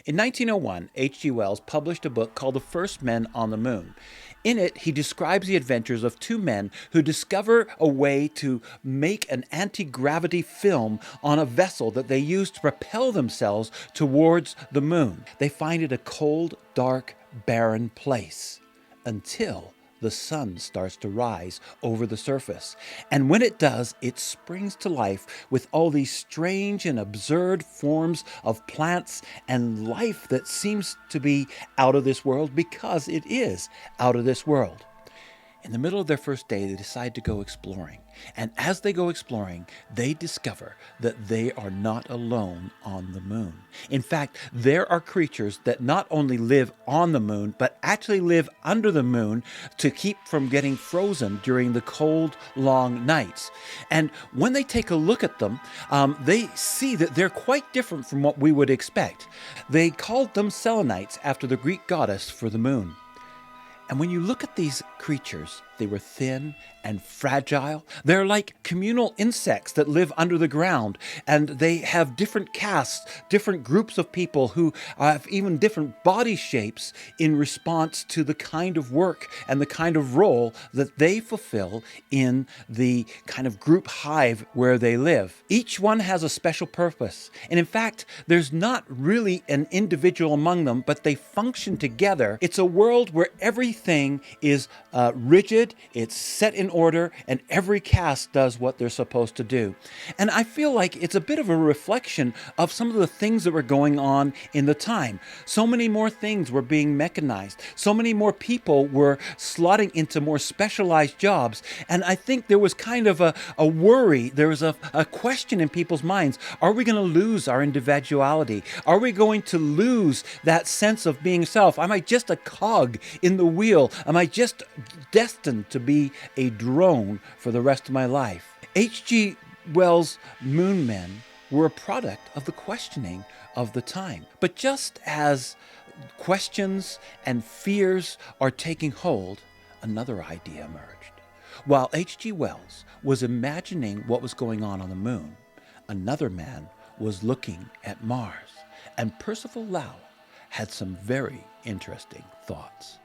In 1901, H.G. Wells published a book called The First Men on the Moon. In it, he describes the adventures of two men who discover a way to make an anti-gravity film on a vessel that they use to propel themselves towards the moon. They find it a cold, dark, barren place until the sun starts to rise over the surface. And when it does, it springs to life with all these strange and absurd forms of plants and life that seems to be out of this world because it is out of this world. In the middle of their first day, they decide to go exploring. And as they go exploring, they discover that they are not alone on the moon. In fact, there are creatures that not only live on the moon, but actually live under the moon to keep from getting frozen during the cold, long nights. And when they take a look at them, they see that they're quite different from what we would expect. They called them Selenites after the Greek goddess for the moon. And when you look at these creatures, they were thin and fragile. They're like communal insects that live under the ground, and they have different castes, different groups of people who have even different body shapes in response to the kind of work and the kind of role that they fulfill in the kind of group hive where they live. Each one has a special purpose. And in fact, there's not really an individual among them, but they function together. It's a world where everything is rigid, it's set in order, and every caste does what they're supposed to do. And I feel like it's a bit of a reflection of some of the things that were going on in the time. So many more things were being mechanized. So many more people were slotting into more specialized jobs. And I think there was kind of a worry. There was a question in people's minds. Are we going to lose our individuality? Are we going to lose that sense of being self? Am I just a cog in the wheel? Am I just destined to be a drone for the rest of my life? H.G. Wells' Moon Men were a product of the questioning of the time. But just as questions and fears are taking hold, another idea emerged. While H.G. Wells was imagining what was going on the moon, another man was looking at Mars. And Percival Lowell had some very interesting thoughts.